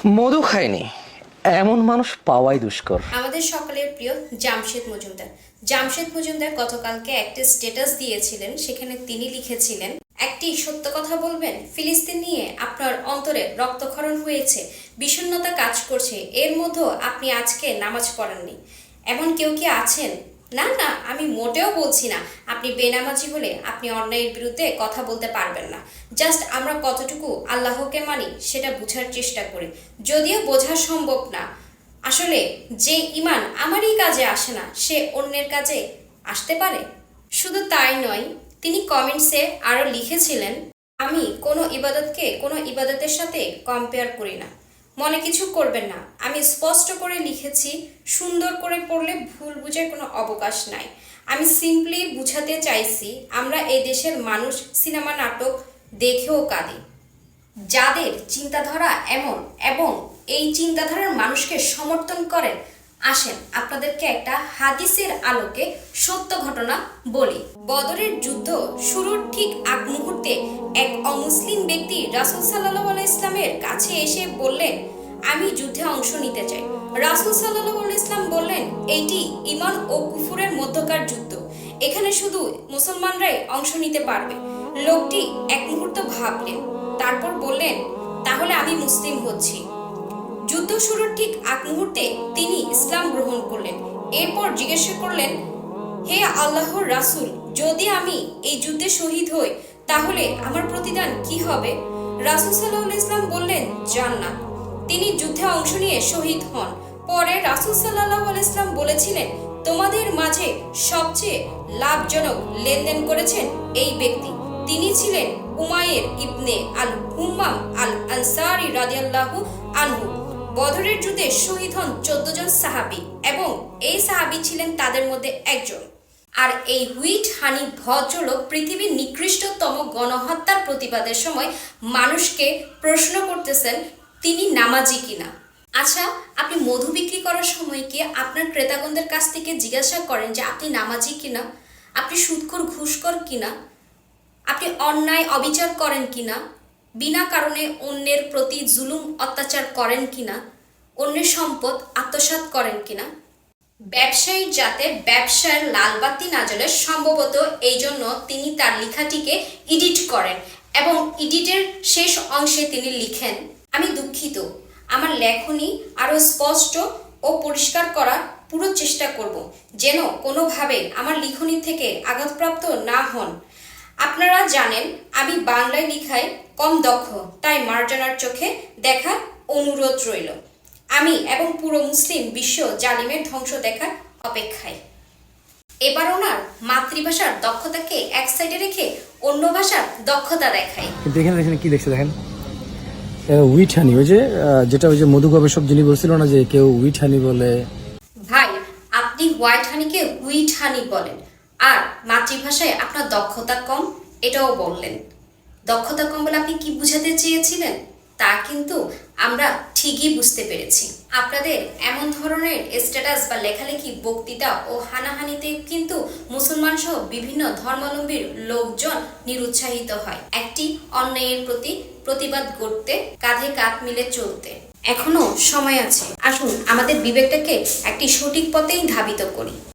মধু খায়নি এমন মানুষ পাওয়াই দুষ্কর। আমাদের সকলের প্রিয় জামশেদ মজুমদার। জামশেদ মজুমদার গতকালকে একটা স্ট্যাটাস দিয়েছিলেন, সেখানে তিনি লিখেছিলেন, একটি সত্য কথা বলবেন, ফিলিস্তিন নিয়ে আপনার অন্তরে রক্তক্ষরণ হয়েছে, বিষণ্ণতা কাজ করছে, এর মধ্যেও আপনি আজকে নামাজ পড়েননি। এমন কেউ কি আছেন? না না, আমি মোটেও বলছি না আপনি বেনামাজি হলে আপনি অন্যায়ের বিরুদ্ধে কথা বলতে পারবেন না। জাস্ট আমরা কতটুকু আল্লাহকে মানি সেটা বোঝার চেষ্টা করি, যদিও বোঝা সম্ভব না। আসলে যে ইমান আমারই কাজে আসে না, সে অন্যের কাজে আসতে পারে? শুধু তাই নয়, তিনি কমেন্টসে আরও লিখেছিলেন, আমি কোনো ইবাদতকে কোনো ইবাদতের সাথে কম্পেয়ার করি না। মনে কিছু করবেন না, আমি স্পষ্ট করে লিখেছি, সুন্দর করে পড়লে ভুল বুঝার কোনো অবকাশ নাই। আমি সিম্পলি বুঝাতে চাইছি, আমরা এই দেশের মানুষ সিনেমা নাটক দেখেও কাঁদি। যাদের চিন্তাধারা এমন এবং এই চিন্তাধারার মানুষকে সমর্থন করেন, আসেন আপনাদেরকে একটা হাদিসের আলোকে সত্য ঘটনা বলি। বদরের যুদ্ধ শুরুর ঠিক আগ মুহূর্তে এক অমুসলিম ব্যক্তি রাসূল সাল্লাল্লাহু আলাইহি ইসলামের কাছে এসে বললেন, আমি যুদ্ধে অংশ নিতে চাই। রাসূল সাল্লাল্লাহু আলাইহি ইসলাম বললেন, এইটি ঈমান ও কুফরের মধ্যকার যুদ্ধ, এখানে শুধু মুসলমানরাই অংশ নিতে পারবে। লোকটি এক মুহূর্ত ভাবলেন, তারপর বললেন, তাহলে আমি মুসলিম হচ্ছি। যুদ্ধ শুরুর ঠিক আগ মুহূর্তে তিনি ইসলাম গ্রহণ করলেন। এরপর জিজ্ঞাসা করলেন, হে আল্লাহর রাসূল, যদি আমি এই যুদ্ধে শহীদ হই তাহলে আমার প্রতিদান কি হবে? রাসূল সাল্লাল্লাহু আলাইহি ইসলাম বললেন, জান্নাত। তিনি যুদ্ধে অংশ নিয়ে শহীদ হন। পরে রাসূল সাল্লাল্লাহু আলাইহি ইসলাম বলেছিলেন, তোমাদের মাঝে সবচেয়ে লাভজনক লেনদেন করেছেন এই ব্যক্তি। তিনি ছিলেন উমাইর ইবনে আল হুম্মাম আল আনসারী রাদিয়াল্লাহু আনহু। বদরের যুদ্ধে শহীদ হন 14 জন সাহাবী এবং এই সাহাবী ছিলেন তাদের মধ্যে একজন। আর এই হুইট হানি ভদ্রলোক পৃথিবীর নিকৃষ্টতম গণহত্যার প্রতিবাদের সময় মানুষকে প্রশ্ন করতেছেন, তিনি নামাজি কিনা। আচ্ছা, আপনি মধু বিক্রি করার সময় কি আপনার ক্রেতাগণদের কাছ থেকে জিজ্ঞাসা করেন যে আপনি নামাজি কিনা? আপনি সুদখোর ঘুষখোর কিনা? আপনি অন্যায় অবিচার করেন কিনা? বিনা কারণে অন্যের প্রতি জুলুম অত্যাচার করেন কিনা? অন্যের সম্পদ আত্মসাৎ করেন কিনা? ব্যবসায়ী যাতে ব্যবসার লালবাতি না জ্বলে, সম্ভবত এই জন্য তিনি তার লেখাটিকে এডিট করেন এবং এডিটের শেষ অংশে তিনি লিখেন, আমি দুঃখিত, আমার লেখনী আরও স্পষ্ট ও পরিষ্কার করার পুরো চেষ্টা করব, যেন কোনোভাবে আমার লিখনী থেকে আঘাতপ্রাপ্ত না হন। আপনারা জানেন আমি বাংলায় লেখায় কম দক্ষ, তাই মার্জনার চোখে দেখার অনুরোধ রইল। আমি এবং পুরো মুসলিম বিশ্ব জালিমের ধ্বংস দেখার অপেক্ষায়। এবার ওনার মাতৃভাষার দক্ষতাকে এক সাইডে রেখে অন্য ভাষার দক্ষতা দেখায়। কিন্তু এখানে দেখেন কি দেখছে, দেখেন উইট হানি, ওই যে যেটা ওই যে মধু গবেষক যিনি বলছিল না যে কেউ উইট হানি বলে। ভাই, আপনি হোয়াইট হানিকে হুইট হানি বলেন, আর মাতৃভাষায় আপনার দক্ষতা কম এটাও বললেন। দক্ষতা কম বলে আপনি কি বুঝাতে চেয়েছিলেন তা কিন্তু আমরা ঠিকই বুঝতে পেরেছি। আপনাদের এমন ধরনের স্ট্যাটাস বা লেখালেখি, বক্তৃতা ও হানাহানিতে কিন্তু মুসলমান সহ বিভিন্ন ধর্মাবলম্বীর লোকজন নিরুৎসাহিত হয় একটি অন্যায়ের প্রতি প্রতিবাদ করতে, কাঁধে কাঁধ মিলে চলতে। এখনো সময় আছে, আসুন আমাদের বিবেকটাকে একটি সঠিক পথেই ধাবিত করি।